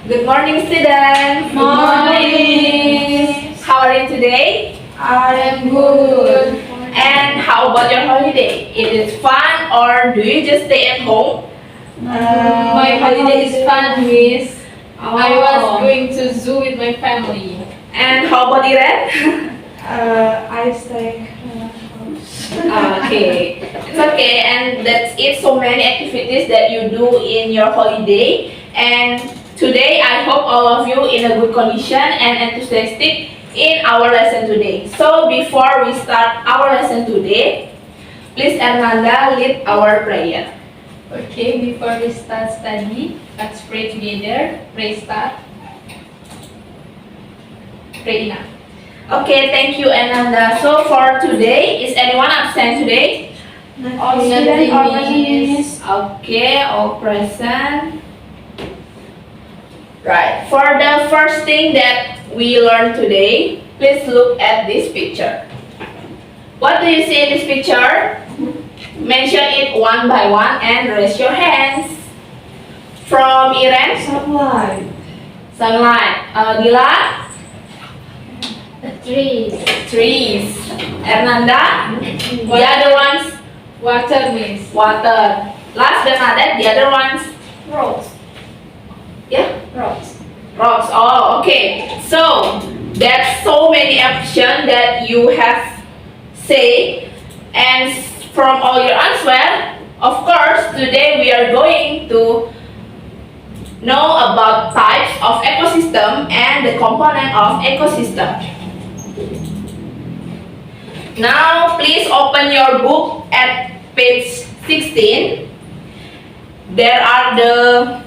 Good morning, students. Morning. How are you today? I am good. And how about your holiday? It is fun or do you just stay at home? My holiday is fun, Miss. I was Oh. going to zoo with my family. And how about Iren? I stay. Okay, it's okay, and that's it. So many activities that you do in your holiday, and today I hope all of you in a good condition and enthusiastic in our lesson today. So before we start our lesson today, please Hernanda lead our prayer. Okay, before we start study, let's pray together. Pray start. Pray enough. Okay, thank you, Ananda. So for today, is anyone absent today? All Nothing, students are Miss. Okay, all present. Right. For the first thing that we learn today, please look at this picture. What do you see in this picture? Mention it one by one and raise your hands. From Iren, sunlight. sunlight. Dila, Trees. trees. Hernanda, the other ones, Water, Miss. water. Last Bernadette, the other ones, Rocks. yeah, Rocks. rocks. Oh, okay. So there's so many options that you have say, and from all your answer, of course, today we are going to know about types of ecosystem and the component of ecosystem. Now, please open your book at page 16. There are the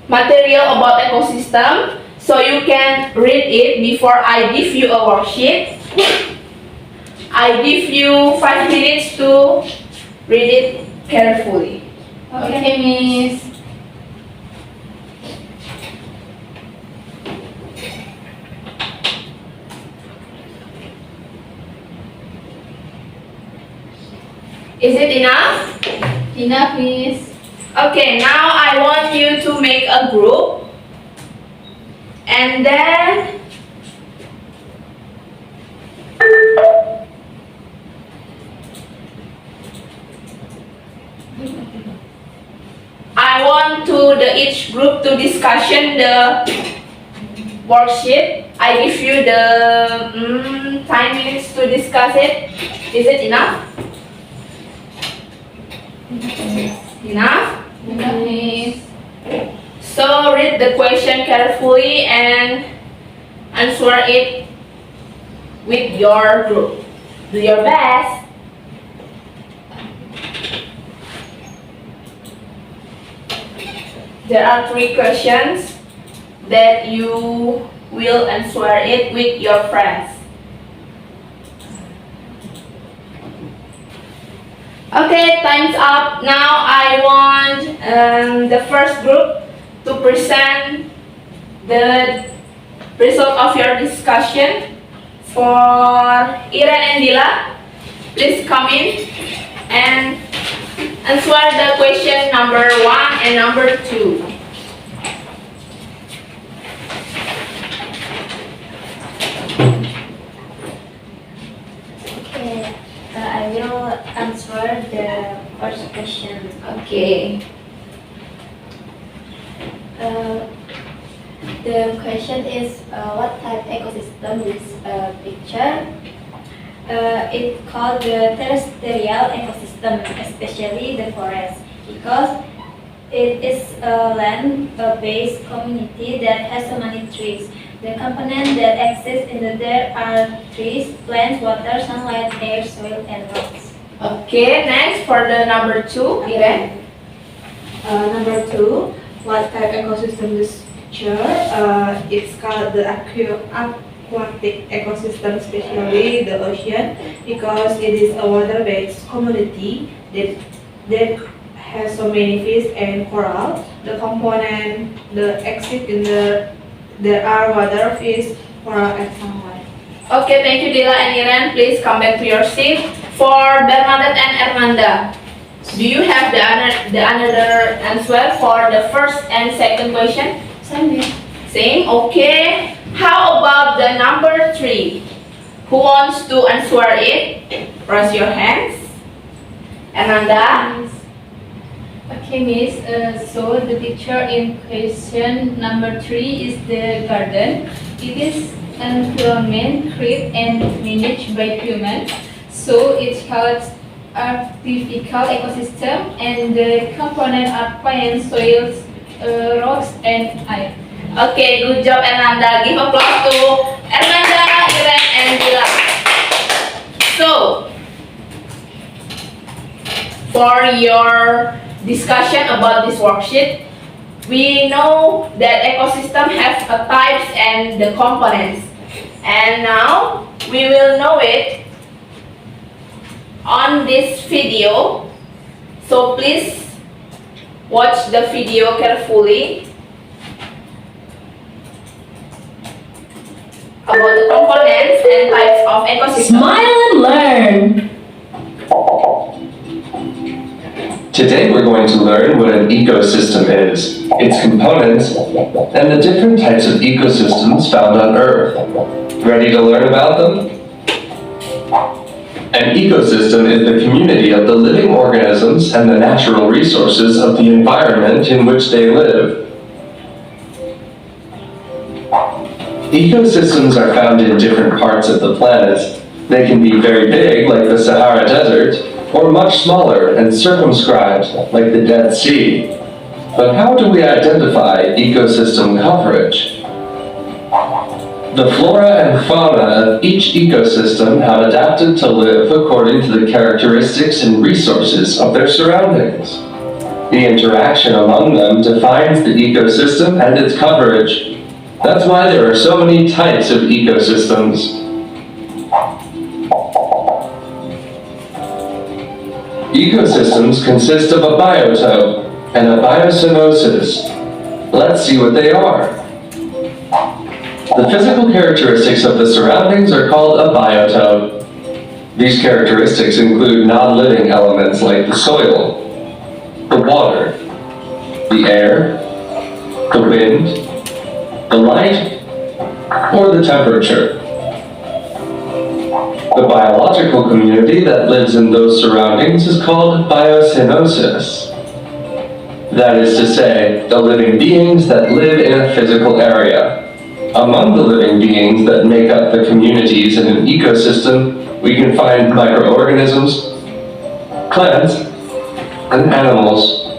material about ecosystem, so you can read it before I give you a worksheet. I give you 5 minutes to read it carefully. Okay, Miss. Is it enough? Enough, Miss. Okay, now I want you to make a group, and then I want each group to discussion the worksheet. I give you the 5 minutes to discuss it. Is it enough? Enough? Enough, Miss. So read the question carefully and answer it with your group. Do your best. There are 3 questions that you will answer it with your friends. Okay, time's up. Now I want the first group to present the result of your discussion. For Iren and Dila, please come in and answer the question number 1 and number 2. Okay, I will answer the first question. Okay. The question is what type ecosystem this picture? It's called the terrestrial ecosystem, especially the forest, because it is a land-based community that has so many trees. The components that exist in the dirt are trees, plants, water, sunlight, air, soil, and rocks. Okay, next for the number 2, Iren. Number 2, what type ecosystem this picture? It's called the aquatic ecosystem, especially the ocean, because it is a water-based community that has so many fish and coral. The component that exist in there are water, fish, coral, and sunlight. Okay, thank you Dila and Iren. Please come back to your seat. For Bernadette and Hernanda, Do you have the another answer for the first and second question? Same. Same, okay. How about the number 3? Who wants to answer it? Raise your hands. Ananda? Okay, Miss. So the picture in question number 3 is the garden. It is environment created and managed by humans. So it's called artificial ecosystem, and the component are plants, soils, rocks, and air. Okay, good job Ananda. Give applause to Ananda, Iren, and Dila. So, for your discussion about this worksheet, we know that ecosystem has a types and the components. And now, we will know it on this video. So please watch the video carefully about the components and types of ecosystem. Smile and learn. Today we're going to learn what an ecosystem is, its components, and the different types of ecosystems found on Earth. Ready to learn about them? An ecosystem is the community of the living organisms and the natural resources of the environment in which they live. Ecosystems are found in different parts of the planet. They can be very big, like the Sahara Desert, or much smaller and circumscribed, like the Dead Sea. But how do we identify ecosystem coverage? The flora and fauna of each ecosystem have adapted to live according to the characteristics and resources of their surroundings. The interaction among them defines the ecosystem and its coverage. That's why there are so many types of ecosystems. Ecosystems consist of a biotope and a biosynosis. Let's see what they are. The physical characteristics of the surroundings are called a biotope. These characteristics include non-living elements like the soil, the water, the air, the wind, the light, or the temperature. The biological community that lives in those surroundings is called biosynosis. That is to say, the living beings that live in a physical area. Among the living beings that make up the communities in an ecosystem, we can find microorganisms, plants, and animals.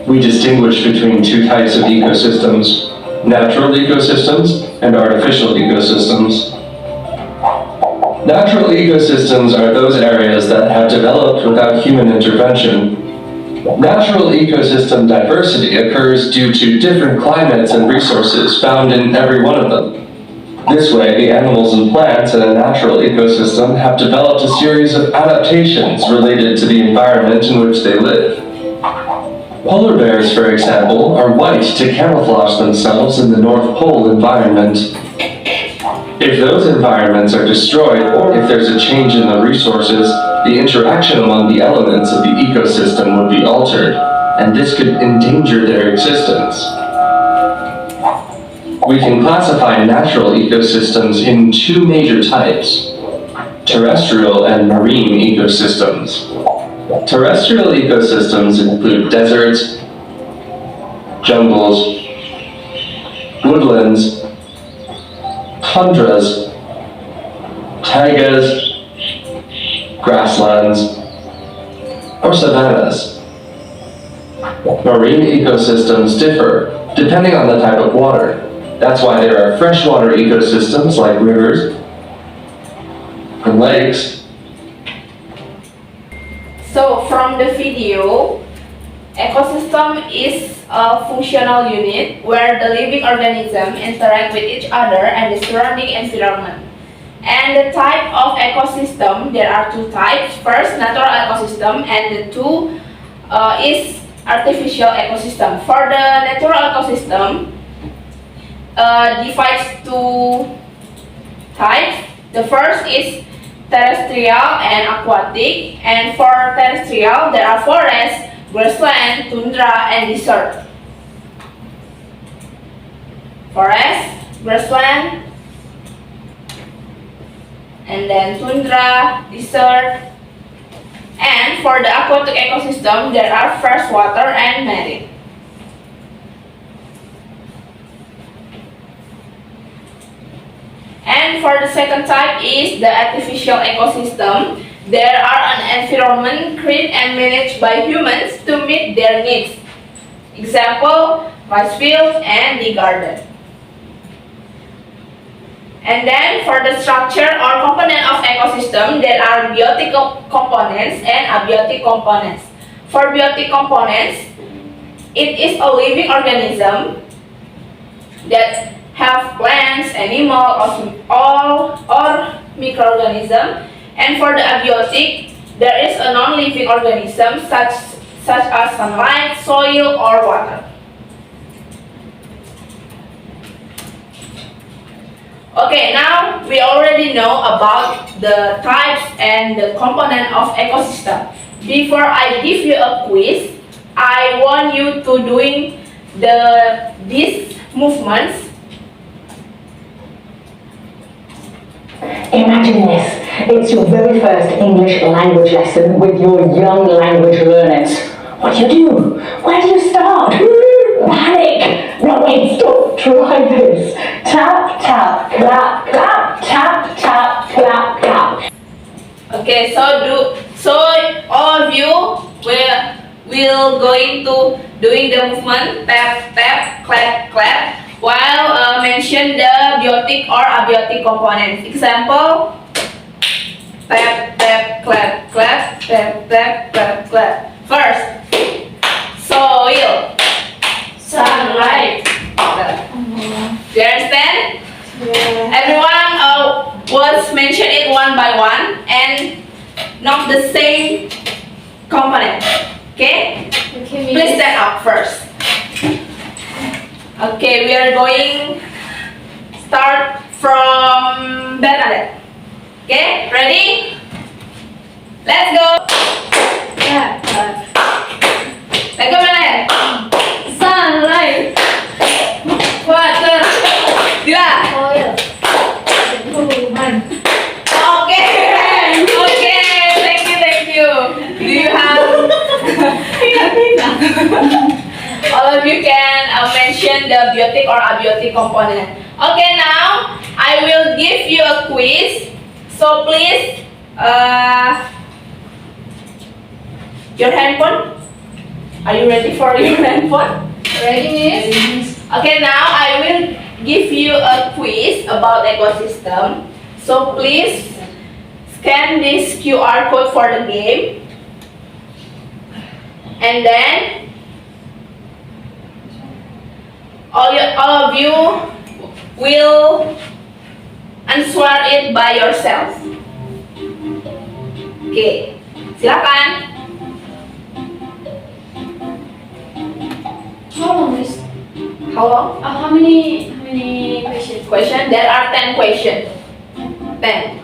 We distinguish between two types of ecosystems: natural ecosystems and artificial ecosystems. Natural ecosystems are those areas that have developed without human intervention. Natural ecosystem diversity occurs due to different climates and resources found in every one of them. This way, the animals and plants in a natural ecosystem have developed a series of adaptations related to the environment in which they live. Polar bears, for example, are white to camouflage themselves in the North Pole environment. If those environments are destroyed, or if there's a change in the resources, the interaction among the elements of the ecosystem would be altered, and this could endanger their existence. We can classify natural ecosystems in two major types: terrestrial and marine ecosystems. Terrestrial ecosystems include deserts, jungles, woodlands, tundras, taigas, grasslands, or savannas. Marine ecosystems differ depending on the type of water. That's why there are freshwater ecosystems like rivers and lakes. So from the video, ecosystem is a functional unit where the living organisms interact with each other and the surrounding environment. And the type of ecosystem, there are two types. First, natural ecosystem, and the two is artificial ecosystem. For the natural ecosystem, divides two types. The first is terrestrial and aquatic. And for terrestrial, there are forests, grassland, tundra, and desert. Forest, grassland, and then tundra, desert. And for the aquatic ecosystem, there are freshwater and marine. And for the second type is the artificial ecosystem. There are an environment created and managed by humans to meet their needs. Example, rice fields and the garden. And then for the structure or component of ecosystem, there are biotic components and abiotic components. For biotic components, it is a living organism that have plants, animals, or microorganism. And for the abiotic, there is a non-living organism such as sunlight, soil, or water. Okay, now we already know about the types and the component of ecosystem. Before I give you a quiz, I want you to doing these movements. Imagine this, it's your very first English language lesson with your young language learners. What do you do? Where do you start? Panic! No, wait, stop, try this. Tap, tap, clap, clap, tap, tap, clap, clap. Okay, so all of you will going to doing the movement tap, tap, clap, clap, while mention the biotic or abiotic components. Example, tap, tap, clap, clap, tap, tap, clap, clap. First, soil, sunlight. Do you understand? Everyone was mention it one by one and not the same component. Okay? Okay, Please Miss. stand up first. Okay, we are going start from Bernadette. Okay, ready? Let's go. Let's go, Bernadette. Sunlight. Water. Dila. Soil. Okay. Okay. Thank you. Do you have? All of you can mention the biotic or abiotic component. Okay, now I will give you a quiz. So please, your handphone. Are you ready for your handphone? Ready, Miss? Okay, now I will give you a quiz about ecosystem. So please scan this QR code for the game. And then all of you will answer it by yourself. Okay, silakan. How long, Miss? How long? How many questions? Question? There are 10 questions. 10.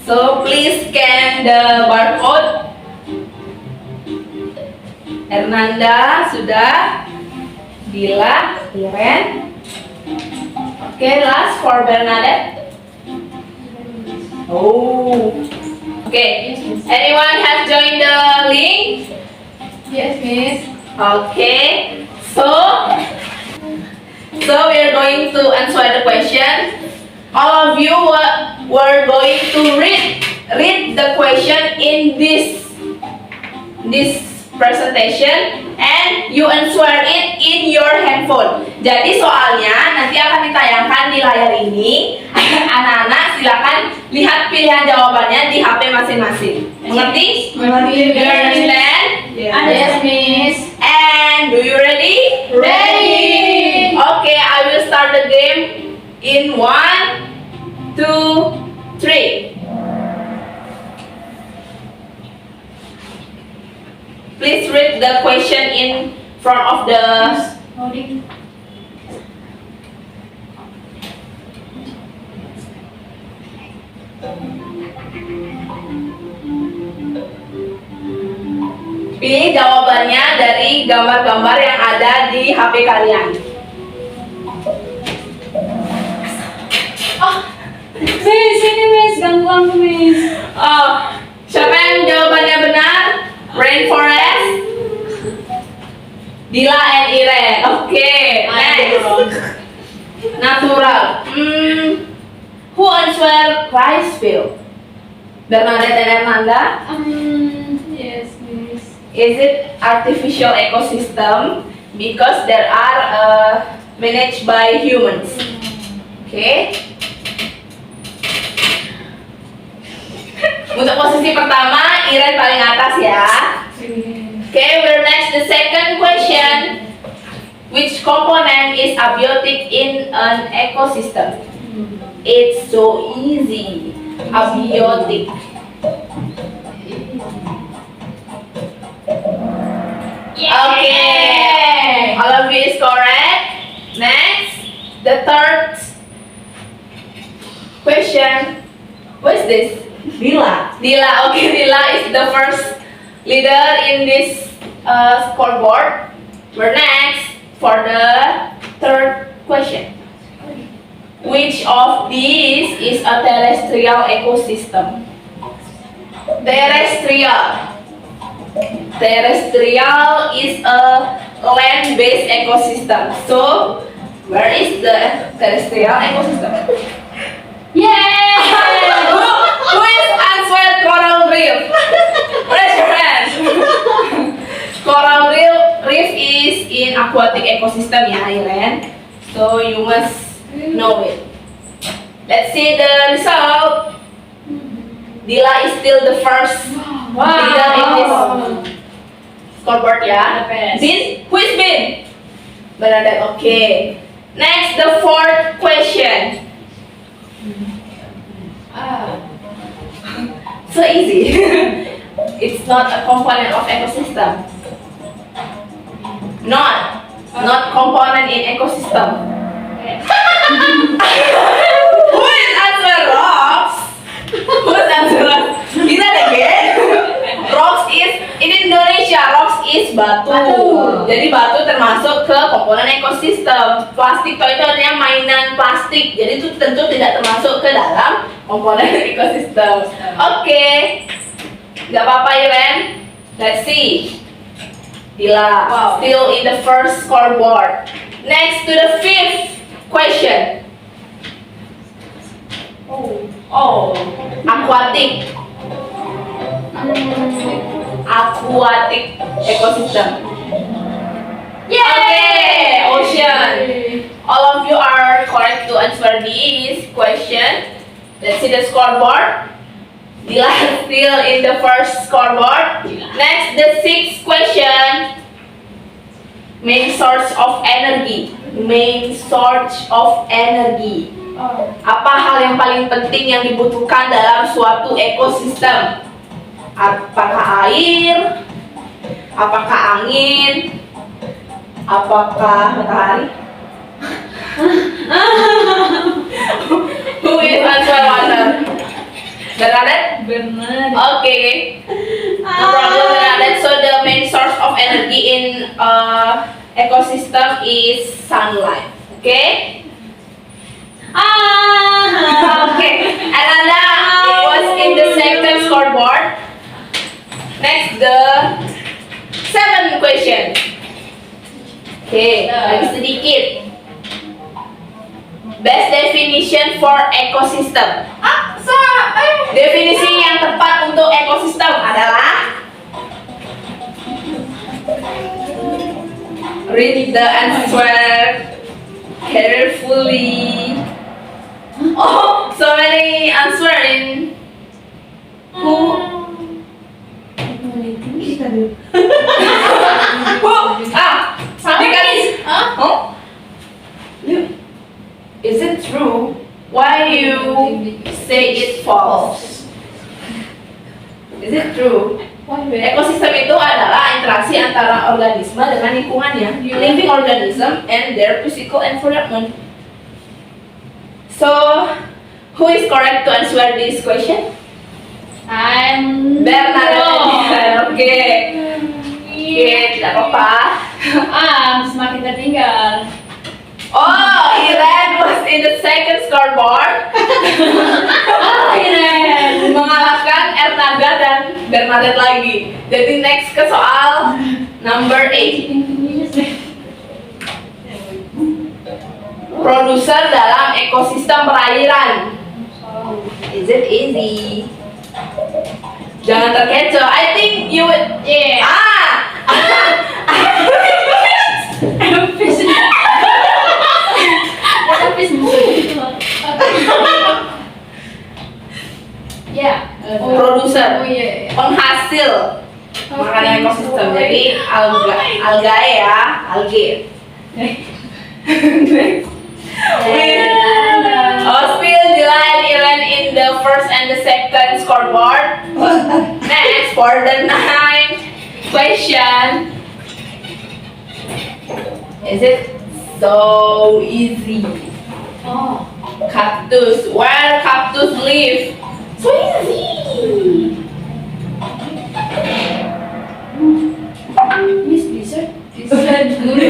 So please scan the barcode. Hernanda sudah, Dila, Iren. Okay, last for Bernadette. Oh. Okay. Anyone has joined the link? Yes, Miss. Okay. So we are going to answer the question. All of you were going to read the question in this presentation and you answer it in your handphone. Jadi soalnya nanti akan ditayangkan di layar ini. Anak-anak silakan lihat pilihan jawabannya di HP masing-masing. Mengerti? Mengerti. Do you understand? Yes, Miss. And do you ready? Ready. Okay, I will start the game in 1, 2, 3. Please read the question in front of the Loading. Pilih jawabannya dari gambar-gambar yang ada di HP kalian. Miss, ini Miss, ganggu aku Miss. Oh, siapa yang jawabannya benar? Rainforest, Dila and Iren. Oke, next. Natural. Who answer Ricefield? Bernadette and Hernanda. Yes, Miss. Is it artificial ecosystem? Because there are managed by humans. Okay. Untuk posisi pertama, Iren paling atas ya. Okay, we're next. The second question. Which component is abiotic in an ecosystem? It's so easy. Abiotic. Okay, all of you is correct. Next, the third question. What is this? Dila. Dila. Okay, Dila is the first leader in this scoreboard. We're next for the third question. Which of these is a terrestrial ecosystem? Terrestrial. Terrestrial is a land-based ecosystem. So, where is the terrestrial ecosystem? Yay! Who is answered coral reef? Raise your hand. Coral reef is in aquatic ecosystem ya, Iren. So you must know it. Let's see the result. Dila is still the first leader in this scoreboard ya. The best. Bin, who is Bin? Bernadette, okay. Next, the fourth question. So easy. It's not a component of ecosystem. Not component in ecosystem. Who is answer rocks? Who is answer rocks? Is that again? Rocks is in Indonesia. Rocks is batu. Jadi batu termasuk ke komponen ekosistem. Plastik itu artinya mainan plastik. Jadi itu tentu tidak termasuk ke dalam komponen ekosistem. Oke. Gak apa-apa Iren. Let's see. Dila still in the first scoreboard. Next to the fifth question. Oh, aquatic. Aquatic ecosystem. Okay, ocean. All of you are correct to answer this question. Let's see the scoreboard. Dila still in the first scoreboard. Next, the sixth question. Main source of energy. Main source of energy. Apa hal yang paling penting yang dibutuhkan dalam suatu ekosistem? Apakah air? Apakah angin? Apakah matahari? Who is answer water? Bernadette? Bernadette. Okay. No problem, Bernadette. So the main source of energy in ecosystem is sunlight. Okay? Okay. And Anda was in the second scoreboard. Next, the seventh question. Okay, lagi sedikit. Best definition for ecosystem. Definisi yang tepat untuk ekosistem adalah read the answer carefully. Oh, so many answer in who? Because is it true? Why you say it false? Is it true? Ekosistem itu adalah interaksi antara organisme dengan lingkungannya, living organism and their physical environment. So, Who is correct to answer this question? I'm Bernadette. Oke. Oke, tidak apa-apa. Semakin tertinggal. Oh, Iren was in the second scoreboard. Iren. Mengalahkan Ernaga dan Bernadette lagi. Jadi next ke soal number 8. Produser dalam ekosistem perairan. Is it easy? Jangan terkecoh. I think you would. Yeah. Ya. Produser. Oh iya. Penghasil makanan ekosistem. Jadi algae ya, algae. Still Dylan Iren in the first and the second scoreboard. Next for the 9th question. Is it so easy? Oh. Cactus. Where cactus live? So easy. Miss Dessert. Dessert guru.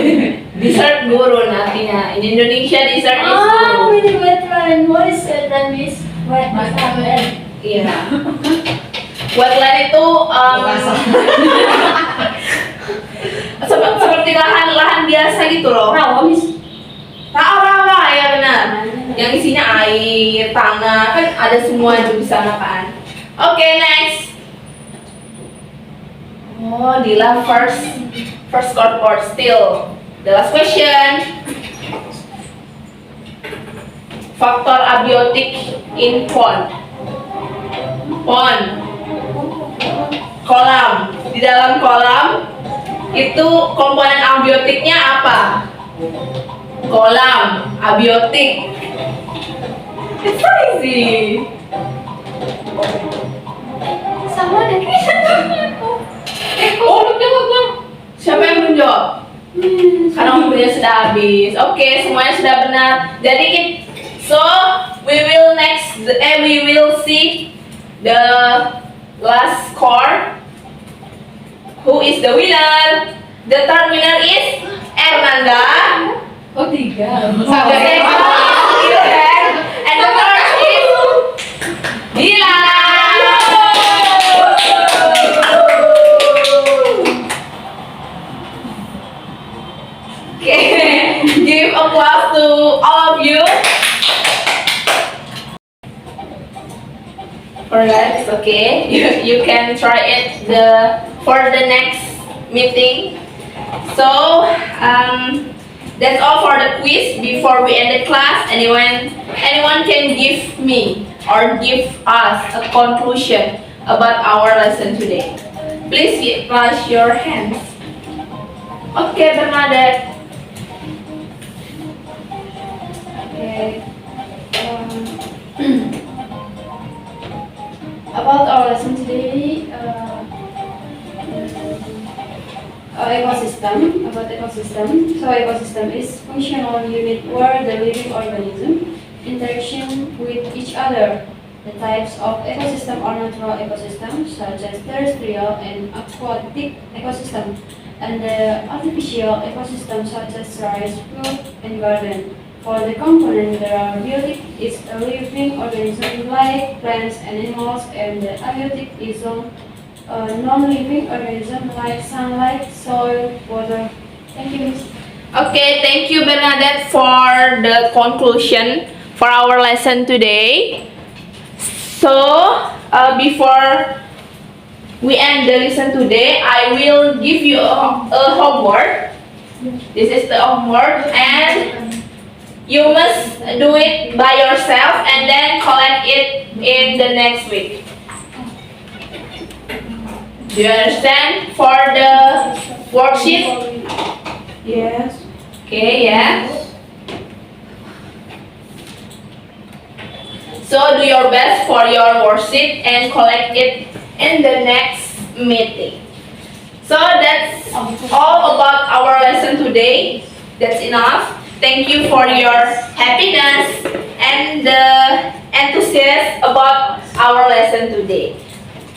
Dessert gurun artinya. In Indonesia dessert is Oh, gurun. really wetland. What is wetland, Miss? Wetland. Iya. Wetland itu seperti lahan biasa gitu loh. Rawa, Miss. Rawa ya benar. Yang isinya air, tanah, kan ada semua di sana kan. Oke, next. Oh, Dila first scoreboard still. The last question. Faktor abiotik in pond. Pond. Kolam. Di dalam kolam itu komponen abiotiknya apa? Kolam, abiotik. It's so easy. Sama deh. Siapa yang belum jawab? Karena waktunya sudah habis. Oke, semuanya sudah benar. Jadi so we will see the last score. Who is the winner? The third winner is Hernanda. Oh, 3. The second is Iren. And the third is Dila. Okay, give applause to all of you. Alright, it's okay. You can try it for the next meeting. So that's all for the quiz. Before we end the class, anyone can give me or give us a conclusion about our lesson today. Please raise your hands. Okay, Bernadette. Okay. About our lesson today, ecosystem. About ecosystem. So ecosystem is functional unit where the living organism interaction with each other. The types of ecosystem are natural ecosystems such as terrestrial and aquatic ecosystem, and the artificial ecosystems such as rice, fruit, and garden. For the component, there are biotic is a living organism like plants and animals, and the abiotic is a non-living organism like sunlight, soil, water. Thank you, Miss. Okay, thank you Bernadette for the conclusion for our lesson today. So, before we end the lesson today, I will give you a homework. This is the homework and you must do it by yourself and then collect it in the next week. Do you understand? For the worksheet? Yes. Okay, yeah. So do your best for your worksheet and collect it in the next meeting. So that's all about our lesson today. That's enough. Thank you for your happiness and enthusiastic about our lesson today.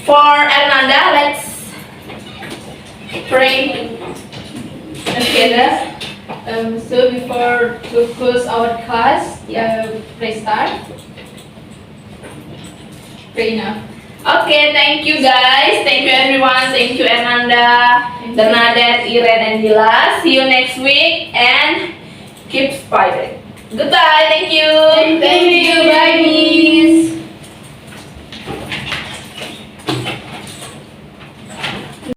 For Hernanda, let's pray. Okay, so before to close our class, pray start. Pray now. Okay, thank you guys. Thank you everyone. Thank you Hernanda, Bernadette, Iren, and Dila. See you next week and keep smiling. Goodbye. Thank you. Thank you, bye, Miss.